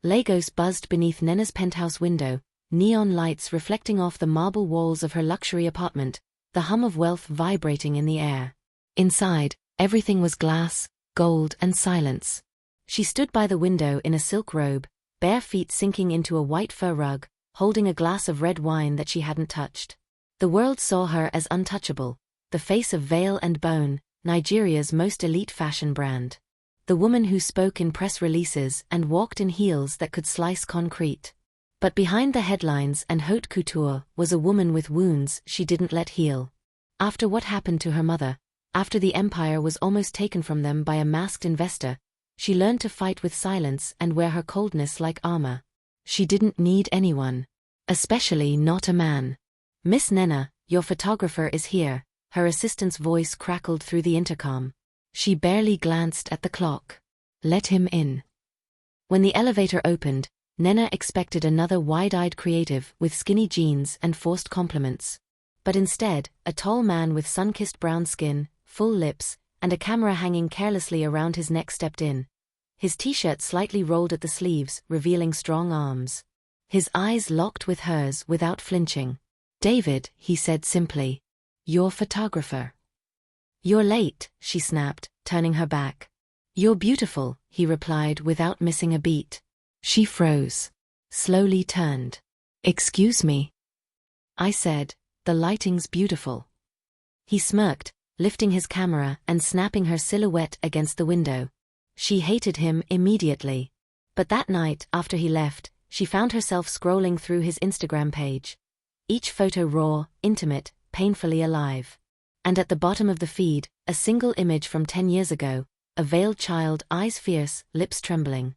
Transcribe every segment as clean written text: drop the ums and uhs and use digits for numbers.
Lagos buzzed beneath Nena's penthouse window, neon lights reflecting off the marble walls of her luxury apartment, the hum of wealth vibrating in the air. Inside, everything was glass, gold and silence. She stood by the window in a silk robe, bare feet sinking into a white fur rug, holding a glass of red wine that she hadn't touched. The world saw her as untouchable, the face of Veil and Bone, Nigeria's most elite fashion brand. The woman who spoke in press releases and walked in heels that could slice concrete. But behind the headlines and haute couture was a woman with wounds she didn't let heal. After what happened to her mother, after the empire was almost taken from them by a masked investor, she learned to fight with silence and wear her coldness like armor. She didn't need anyone. Especially not a man. "Miss Nena, your photographer is here," her assistant's voice crackled through the intercom. She barely glanced at the clock. "Let him in." When the elevator opened, Nena expected another wide-eyed creative with skinny jeans and forced compliments. But instead, a tall man with sun-kissed brown skin, full lips, and a camera hanging carelessly around his neck stepped in. His t-shirt slightly rolled at the sleeves, revealing strong arms. His eyes locked with hers without flinching. "David," he said simply. "Your photographer." "You're late," she snapped, turning her back. "You're beautiful," he replied without missing a beat. She froze. Slowly turned. "Excuse me?" I said, "The lighting's beautiful." He smirked, lifting his camera and snapping her silhouette against the window. She hated him immediately. But that night, after he left, she found herself scrolling through his Instagram page. Each photo raw, intimate, painfully alive. And at the bottom of the feed, a single image from 10 years ago, a veiled child, eyes fierce, lips trembling.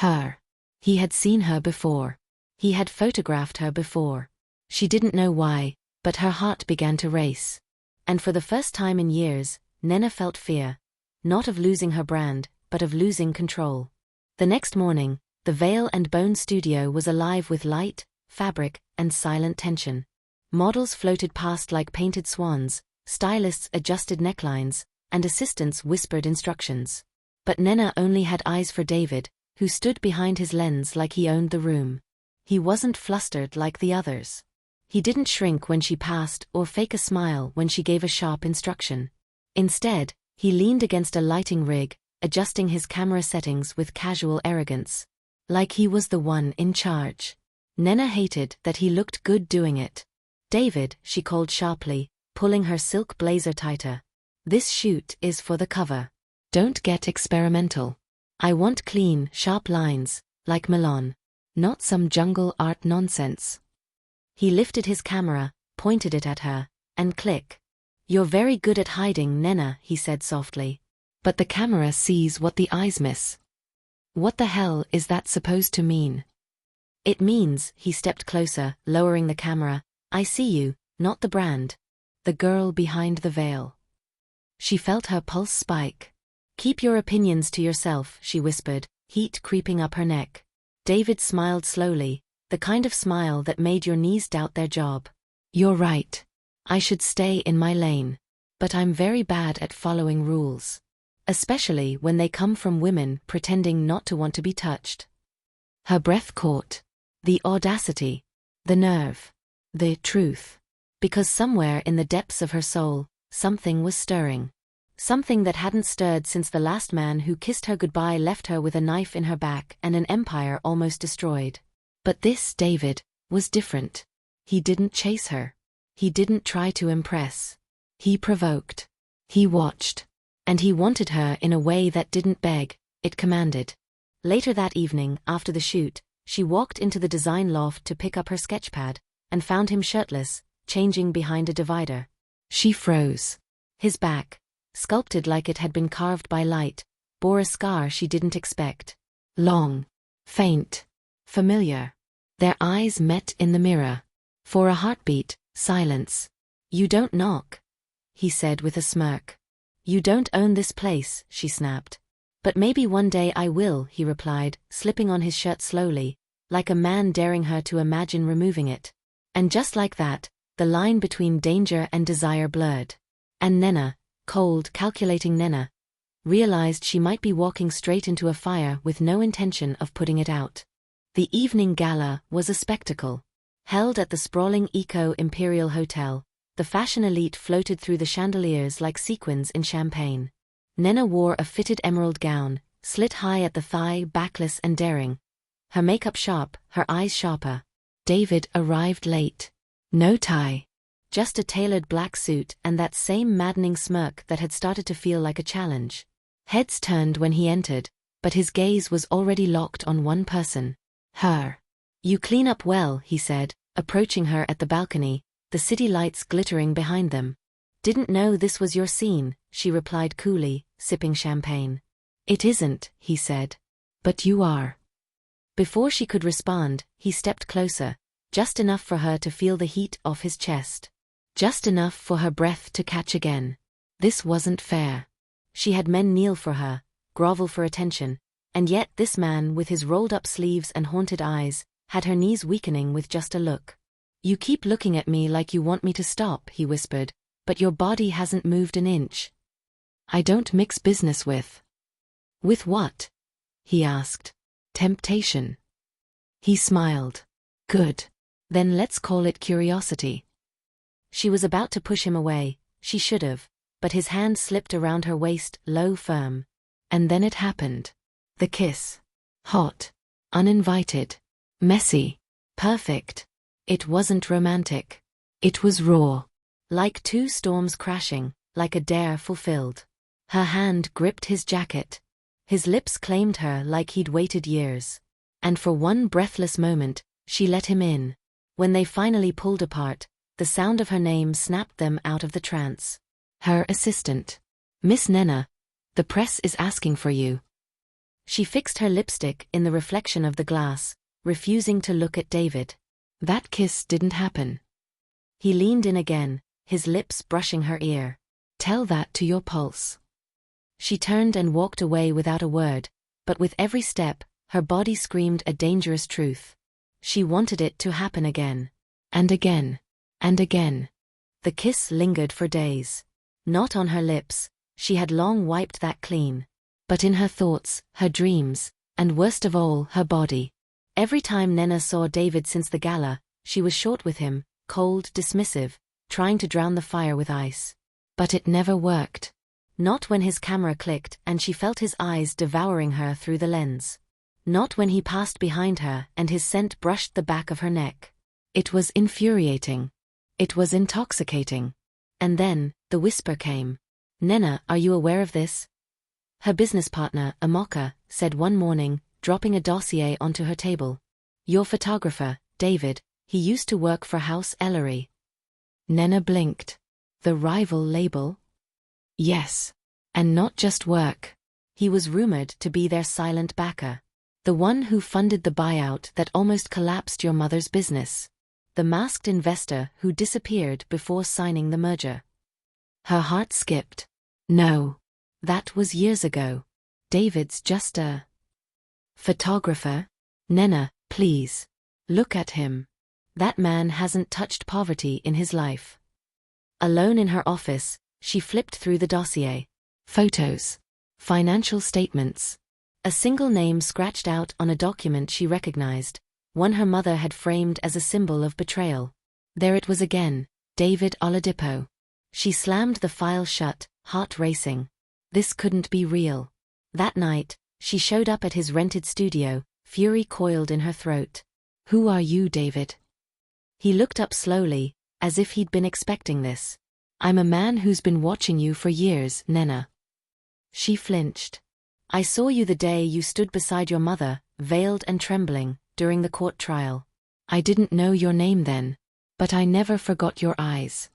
Her. He had seen her before. He had photographed her before. She didn't know why, but her heart began to race. And for the first time in years, Nena felt fear. Not of losing her brand, but of losing control. The next morning, the Veil and Bone studio was alive with light, fabric, and silent tension. Models floated past like painted swans, stylists adjusted necklines, and assistants whispered instructions. But Nena only had eyes for David, who stood behind his lens like he owned the room. He wasn't flustered like the others. He didn't shrink when she passed or fake a smile when she gave a sharp instruction. Instead, he leaned against a lighting rig, adjusting his camera settings with casual arrogance. Like he was the one in charge. Nena hated that he looked good doing it. "David," she called sharply, pulling her silk blazer tighter. "This shoot is for the cover. Don't get experimental. I want clean, sharp lines, like Milan. Not some jungle art nonsense." He lifted his camera, pointed it at her, and click. "You're very good at hiding, Nena," he said softly. "But the camera sees what the eyes miss." "What the hell is that supposed to mean?" "It means," he stepped closer, lowering the camera, "I see you, not the brand. The girl behind the veil." She felt her pulse spike. "Keep your opinions to yourself," she whispered, heat creeping up her neck. David smiled slowly, the kind of smile that made your knees doubt their job. "You're right. I should stay in my lane. But I'm very bad at following rules. Especially when they come from women pretending not to want to be touched." Her breath caught. The audacity. The nerve. The truth. Because somewhere in the depths of her soul, something was stirring. Something that hadn't stirred since the last man who kissed her goodbye left her with a knife in her back and an empire almost destroyed. But this David was different. He didn't chase her. He didn't try to impress. He provoked. He watched. And he wanted her in a way that didn't beg, it commanded. Later that evening, after the shoot, she walked into the design loft to pick up her sketchpad, and found him shirtless, changing behind a divider. She froze. His back, sculpted like it had been carved by light, bore a scar she didn't expect. Long. Faint. Familiar. Their eyes met in the mirror. For a heartbeat, silence. "You don't knock," he said with a smirk. "You don't own this place," she snapped. "But maybe one day I will," he replied, slipping on his shirt slowly, like a man daring her to imagine removing it. And just like that, the line between danger and desire blurred. And Nena, cold, calculating Nena, realized she might be walking straight into a fire with no intention of putting it out. The evening gala was a spectacle. Held at the sprawling Eco-Imperial Hotel, the fashion elite floated through the chandeliers like sequins in champagne. Nenna wore a fitted emerald gown, slit high at the thigh, backless and daring. Her makeup sharp, her eyes sharper. David arrived late. No tie. Just a tailored black suit and that same maddening smirk that had started to feel like a challenge. Heads turned when he entered, but his gaze was already locked on one person. Her. "You clean up well," he said, approaching her at the balcony, the city lights glittering behind them. "Didn't know this was your scene," she replied coolly, sipping champagne. "It isn't," he said. "But you are." Before she could respond, he stepped closer, just enough for her to feel the heat off his chest. Just enough for her breath to catch again. This wasn't fair. She had men kneel for her, grovel for attention, and yet this man with his rolled-up sleeves and haunted eyes had her knees weakening with just a look. "You keep looking at me like you want me to stop," he whispered, "but your body hasn't moved an inch." "I don't mix business with." "With what?" he asked. "Temptation." He smiled. "Good. Then let's call it curiosity." She was about to push him away, she should have, but his hand slipped around her waist, low, firm. And then it happened. The kiss. Hot. Uninvited. Messy. Perfect. It wasn't romantic. It was raw. Like two storms crashing, like a dare fulfilled. Her hand gripped his jacket. His lips claimed her like he'd waited years. And for one breathless moment, she let him in. When they finally pulled apart, the sound of her name snapped them out of the trance. Her assistant. "Miss Nenna, the press is asking for you." She fixed her lipstick in the reflection of the glass, refusing to look at David. "That kiss didn't happen." He leaned in again, his lips brushing her ear. "Tell that to your pulse." She turned and walked away without a word, but with every step, her body screamed a dangerous truth. She wanted it to happen again. And again. And again. The kiss lingered for days. Not on her lips, she had long wiped that clean. But in her thoughts, her dreams, and worst of all, her body. Every time Nenna saw David since the gala, she was short with him, cold, dismissive, trying to drown the fire with ice. But it never worked. Not when his camera clicked and she felt his eyes devouring her through the lens. Not when he passed behind her and his scent brushed the back of her neck. It was infuriating. It was intoxicating. And then, the whisper came. "Nenna, are you aware of this?" Her business partner, Amoka, said one morning, dropping a dossier onto her table. "Your photographer, David, he used to work for House Ellery." Nenna blinked. The rival label? Yes. And not just work. He was rumored to be their silent backer. The one who funded the buyout that almost collapsed your mother's business. The masked investor who disappeared before signing the merger. Her heart skipped. No. That was years ago. David's just a photographer? Nenna, please. Look at him. That man hasn't touched poverty in his life. Alone in her office, she flipped through the dossier. Photos. Financial statements. A single name scratched out on a document she recognized, one her mother had framed as a symbol of betrayal. There it was again, David Oladipo. She slammed the file shut, heart racing. This couldn't be real. That night, she showed up at his rented studio, fury coiled in her throat. "Who are you, David?" He looked up slowly, as if he'd been expecting this. "I'm a man who's been watching you for years, Nenna." She flinched. "I saw you the day you stood beside your mother, veiled and trembling, during the court trial. I didn't know your name then, but I never forgot your eyes."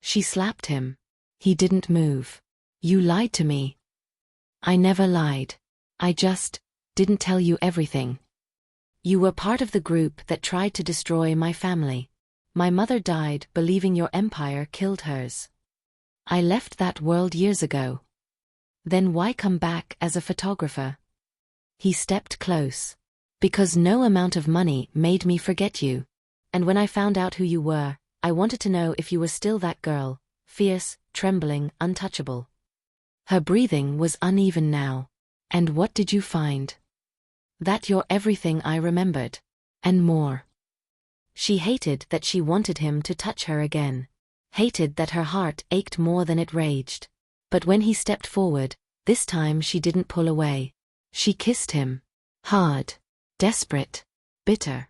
She slapped him. He didn't move. "You lied to me." "I never lied. I just didn't tell you everything. You were part of the group that tried to destroy my family. My mother died believing your empire killed hers. I left that world years ago. Then why come back as a photographer?" He stepped close. "Because no amount of money made me forget you. And when I found out who you were, I wanted to know if you were still that girl, fierce, trembling, untouchable." Her breathing was uneven now. "And what did you find?" That you're everything I remembered. And more. She hated that she wanted him to touch her again. Hated that her heart ached more than it raged. But when he stepped forward, this time she didn't pull away. She kissed him. Hard. Desperate. Bitter.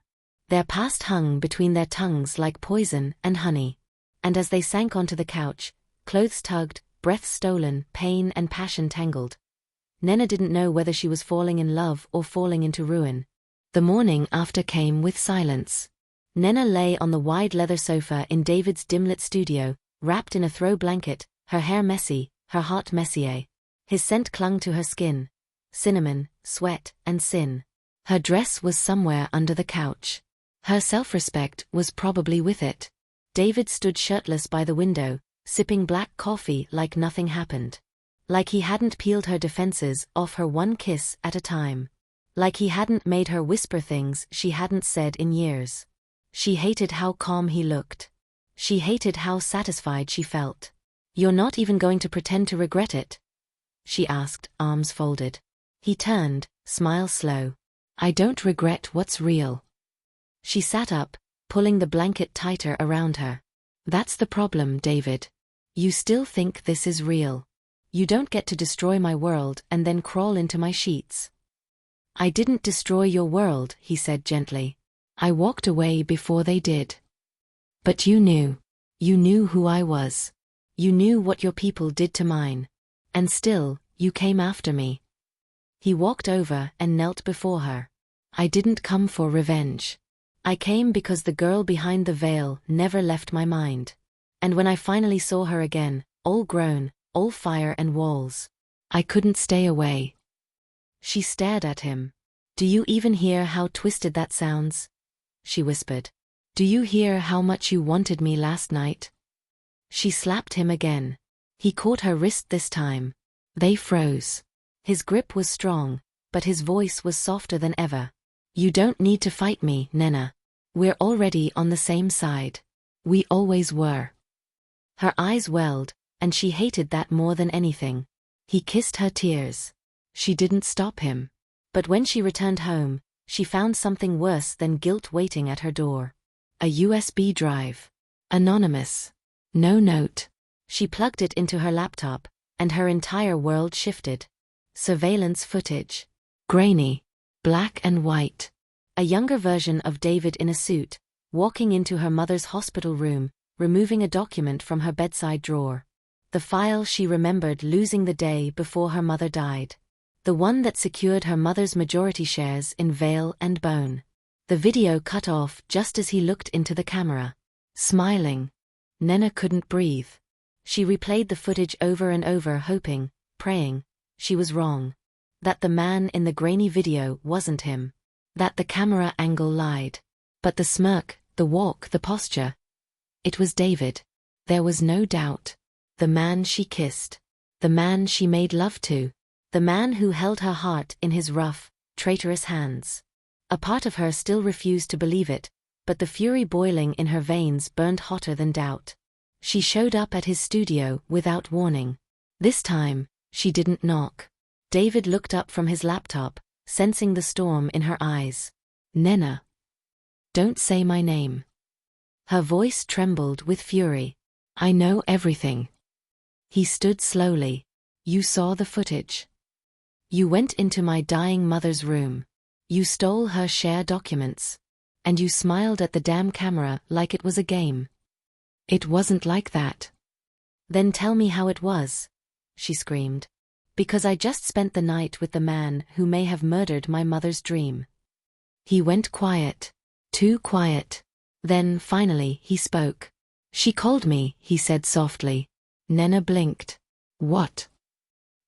Their past hung between their tongues like poison and honey. And as they sank onto the couch, clothes tugged, breath stolen, pain and passion tangled, Nena didn't know whether she was falling in love or falling into ruin. The morning after came with silence. Nena lay on the wide leather sofa in David's dim-lit studio, wrapped in a throw blanket, her hair messy, her heart messier. His scent clung to her skin. Cinnamon, sweat, and sin. Her dress was somewhere under the couch. Her self-respect was probably with it. David stood shirtless by the window, sipping black coffee like nothing happened. Like he hadn't peeled her defenses off her one kiss at a time. Like he hadn't made her whisper things she hadn't said in years. She hated how calm he looked. She hated how satisfied she felt. "You're not even going to pretend to regret it?" she asked, arms folded. He turned, smile slow. "I don't regret what's real." She sat up, pulling the blanket tighter around her. "That's the problem, David. You still think this is real. You don't get to destroy my world and then crawl into my sheets." "I didn't destroy your world," he said gently. "I walked away before they did. But you knew. You knew who I was. You knew what your people did to mine. And still, you came after me." He walked over and knelt before her. "I didn't come for revenge. I came because the girl behind the veil never left my mind. And when I finally saw her again, all grown, all fire and walls, I couldn't stay away." She stared at him. "Do you even hear how twisted that sounds?" she whispered. "Do you hear how much you wanted me last night?" She slapped him again. He caught her wrist this time. They froze. His grip was strong, but his voice was softer than ever. "You don't need to fight me, Nena. We're already on the same side. We always were." Her eyes welled, and she hated that more than anything. He kissed her tears. She didn't stop him. But when she returned home, she found something worse than guilt waiting at her door. A USB drive. Anonymous. No note. She plugged it into her laptop, and her entire world shifted. Surveillance footage. Grainy. Black and white. A younger version of David in a suit, walking into her mother's hospital room, removing a document from her bedside drawer. The file she remembered losing the day before her mother died. The one that secured her mother's majority shares in Veil and Bone. The video cut off just as he looked into the camera. Smiling. Nena couldn't breathe. She replayed the footage over and over, hoping, praying, she was wrong. That the man in the grainy video wasn't him. That the camera angle lied. But the smirk, the walk, the posture. It was David. There was no doubt. The man she kissed. The man she made love to. The man who held her heart in his rough, traitorous hands. A part of her still refused to believe it, but the fury boiling in her veins burned hotter than doubt. She showed up at his studio without warning. This time, she didn't knock. David looked up from his laptop, sensing the storm in her eyes. "Nena. Don't say my name." Her voice trembled with fury. "I know everything." He stood slowly. "You saw the footage. You went into my dying mother's room. You stole her share documents. And you smiled at the damn camera like it was a game." "It wasn't like that." "Then tell me how it was," she screamed. "Because I just spent the night with the man who may have murdered my mother's dream." He went quiet. Too quiet. Then, finally, he spoke. "She called me," he said softly. Nena blinked. "What?"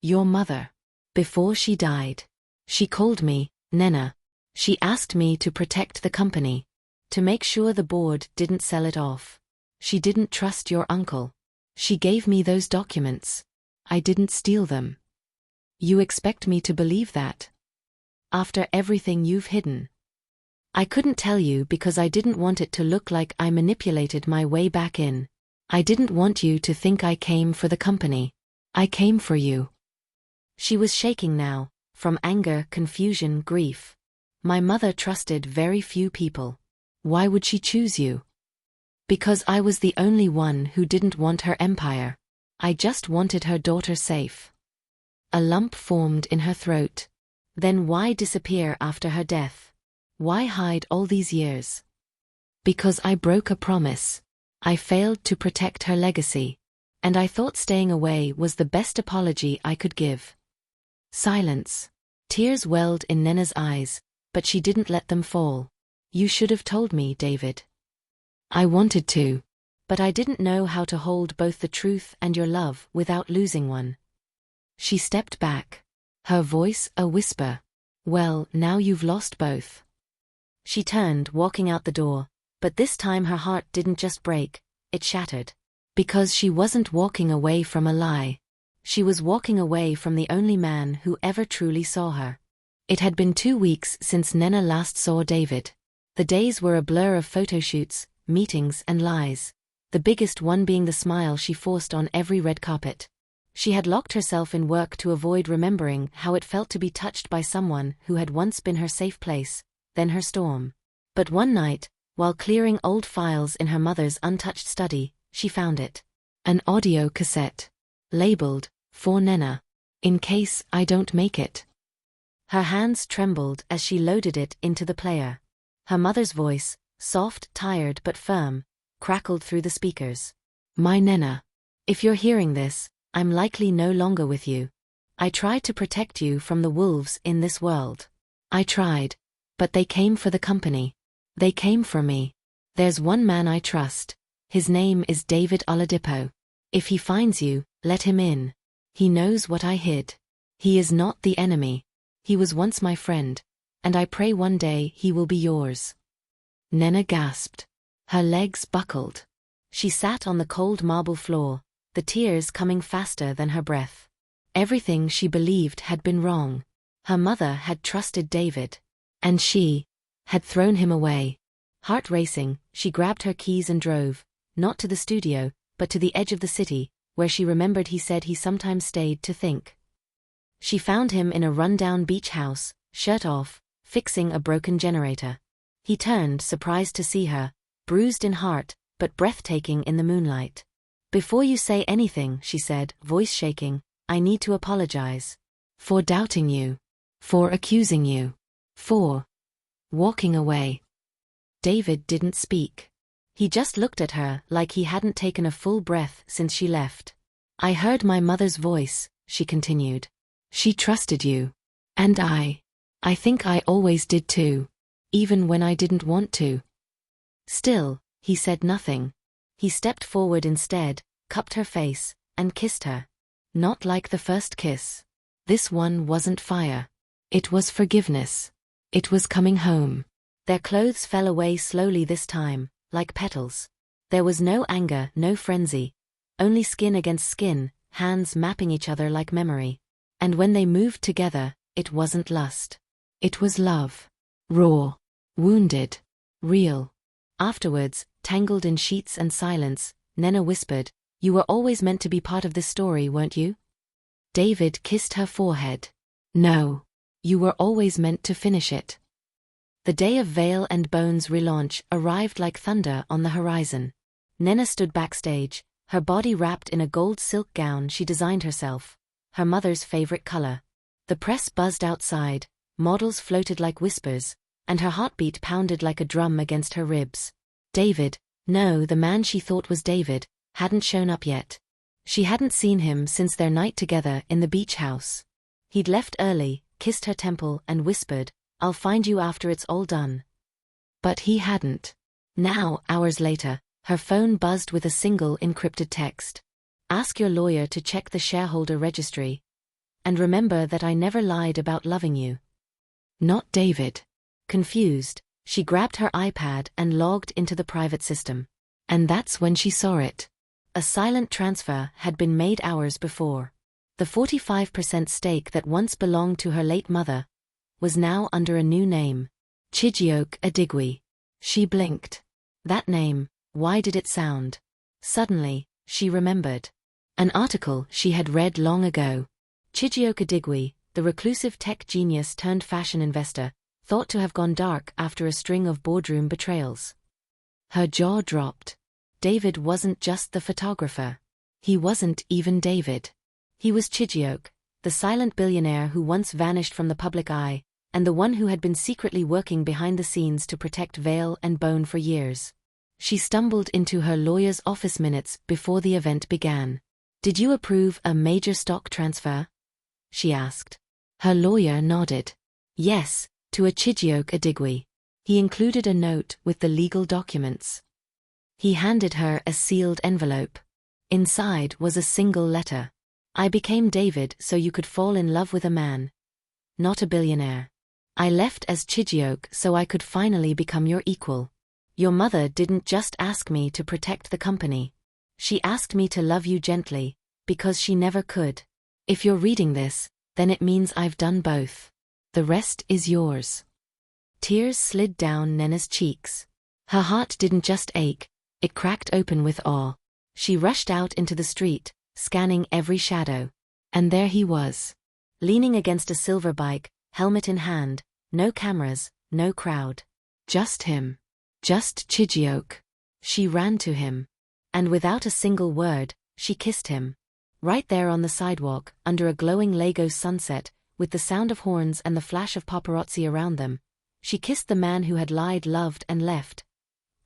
"Your mother. Before she died. She called me, Nena. She asked me to protect the company. To make sure the board didn't sell it off. She didn't trust your uncle. She gave me those documents. I didn't steal them." "You expect me to believe that? After everything you've hidden?" "I couldn't tell you because I didn't want it to look like I manipulated my way back in. I didn't want you to think I came for the company. I came for you." She was shaking now, from anger, confusion, grief. My mother trusted very few people. Why would she choose you? Because I was the only one who didn't want her empire. I just wanted her daughter safe. A lump formed in her throat. Then why disappear after her death? Why hide all these years? Because I broke a promise. I failed to protect her legacy. And I thought staying away was the best apology I could give. Silence. Tears welled in Nena's eyes, but she didn't let them fall. You should have told me, David. I wanted to. But I didn't know how to hold both the truth and your love without losing one. She stepped back. Her voice a whisper. Well, now you've lost both. She turned, walking out the door, but this time her heart didn't just break, it shattered. Because she wasn't walking away from a lie. She was walking away from the only man who ever truly saw her. It had been 2 weeks since Nena last saw David. The days were a blur of photoshoots, meetings and lies, the biggest one being the smile she forced on every red carpet. She had locked herself in work to avoid remembering how it felt to be touched by someone who had once been her safe place, then her storm. But one night, while clearing old files in her mother's untouched study, she found it. An audio cassette. Labeled, "For Nena. In case I don't make it." Her hands trembled as she loaded it into the player. Her mother's voice, soft, tired but firm, crackled through the speakers. My Nena. If you're hearing this, I'm likely no longer with you. I tried to protect you from the wolves in this world. I tried. But they came for the company. They came for me. There's one man I trust. His name is David Oladipo. If he finds you, let him in. He knows what I hid. He is not the enemy. He was once my friend, and I pray one day he will be yours. Nena gasped. Her legs buckled. She sat on the cold marble floor, the tears coming faster than her breath. Everything she believed had been wrong. Her mother had trusted David. And she had thrown him away. Heart racing, she grabbed her keys and drove, not to the studio, but to the edge of the city, where she remembered he said he sometimes stayed to think. She found him in a run-down beach house, shirt off, fixing a broken generator. He turned, surprised to see her, bruised in heart, but breathtaking in the moonlight. Before you say anything, she said, voice shaking, I need to apologize. For doubting you. For accusing you. For walking away. David didn't speak. He just looked at her like he hadn't taken a full breath since she left. I heard my mother's voice, she continued. She trusted you. And I think I always did too. Even when I didn't want to. Still, he said nothing. He stepped forward instead, cupped her face, and kissed her. Not like the first kiss. This one wasn't fire. It was forgiveness. It was coming home. Their clothes fell away slowly this time, like petals. There was no anger, no frenzy. Only skin against skin, hands mapping each other like memory. And when they moved together, it wasn't lust. It was love. Raw. Wounded. Real. Afterwards, tangled in sheets and silence, Nena whispered, You were always meant to be part of this story, weren't you? David kissed her forehead. No. You were always meant to finish it. The day of Veil and Bone's relaunch arrived like thunder on the horizon. Nena stood backstage, her body wrapped in a gold silk gown she designed herself, her mother's favorite color. The press buzzed outside, models floated like whispers, and her heartbeat pounded like a drum against her ribs. David, no, the man she thought was David, hadn't shown up yet. She hadn't seen him since their night together in the beach house. He'd left early, kissed her temple and whispered, I'll find you after it's all done. But he hadn't. Now, hours later, her phone buzzed with a single encrypted text. Ask your lawyer to check the shareholder registry. And remember that I never lied about loving you. Not David. Confused, she grabbed her iPad and logged into the private system. And that's when she saw it. A silent transfer had been made hours before. The 45% stake that once belonged to her late mother was now under a new name. Chijioke Adigwe. She blinked. That name, why did it sound? Suddenly, she remembered. An article she had read long ago. Chijioke Adigwe, the reclusive tech genius turned fashion investor, thought to have gone dark after a string of boardroom betrayals. Her jaw dropped. David wasn't just the photographer. He wasn't even David. He was Chijioke, the silent billionaire who once vanished from the public eye, and the one who had been secretly working behind the scenes to protect Veil and Bone for years. She stumbled into her lawyer's office minutes before the event began. "Did you approve a major stock transfer?" she asked. Her lawyer nodded. "Yes, to a Chijioke Adigwe." He included a note with the legal documents. He handed her a sealed envelope. Inside was a single letter. "I became David so you could fall in love with a man, not a billionaire. I left as Chijioke so I could finally become your equal. Your mother didn't just ask me to protect the company. She asked me to love you gently, because she never could. If you're reading this, then it means I've done both. The rest is yours." Tears slid down Nena's cheeks. Her heart didn't just ache, it cracked open with awe. She rushed out into the street, scanning every shadow. And there he was, leaning against a silver bike, helmet in hand, no cameras, no crowd. Just him. Just Chijioke. She ran to him. And without a single word, she kissed him. Right there on the sidewalk, under a glowing Lagos sunset, with the sound of horns and the flash of paparazzi around them, she kissed the man who had lied, loved, and left,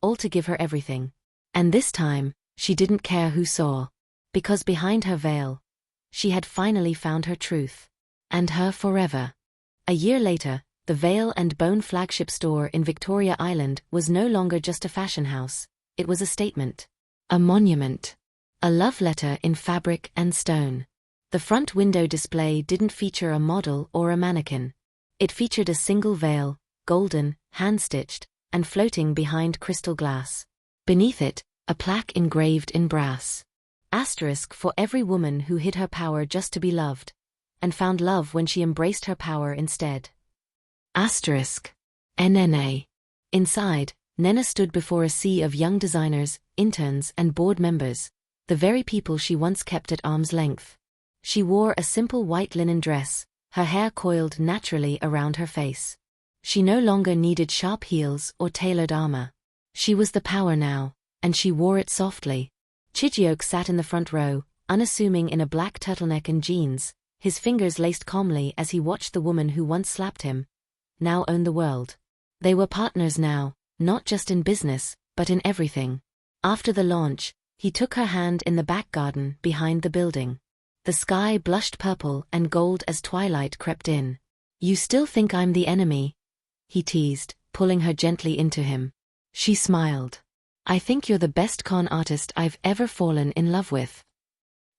all to give her everything. And this time, she didn't care who saw. Because behind her veil, she had finally found her truth. And her forever. A year later, the Veil and Bone flagship store in Victoria Island was no longer just a fashion house, it was a statement. A monument. A love letter in fabric and stone. The front window display didn't feature a model or a mannequin. It featured a single veil, golden, hand-stitched, and floating behind crystal glass. Beneath it, a plaque engraved in brass. Asterisk for every woman who hid her power just to be loved, and found love when she embraced her power instead. Asterisk. NNA. Inside, Nena stood before a sea of young designers, interns, and board members, the very people she once kept at arm's length. She wore a simple white linen dress, her hair coiled naturally around her face. She no longer needed sharp heels or tailored armor. She was the power now, and she wore it softly. Chijioke sat in the front row, unassuming in a black turtleneck and jeans, his fingers laced calmly as he watched the woman who once slapped him, now owned the world. They were partners now, not just in business, but in everything. After the launch, he took her hand in the back garden behind the building. The sky blushed purple and gold as twilight crept in. "You still think I'm the enemy?" he teased, pulling her gently into him. She smiled. "I think you're the best con artist I've ever fallen in love with."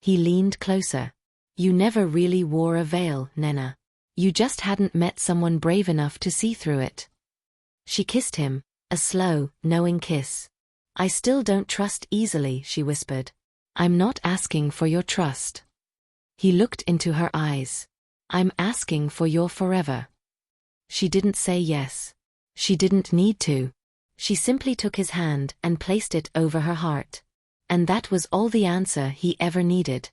He leaned closer. "You never really wore a veil, Nena. You just hadn't met someone brave enough to see through it." She kissed him, a slow, knowing kiss. "I still don't trust easily," she whispered. "I'm not asking for your trust." He looked into her eyes. "I'm asking for your forever." She didn't say yes. She didn't need to. She simply took his hand and placed it over her heart. And that was all the answer he ever needed.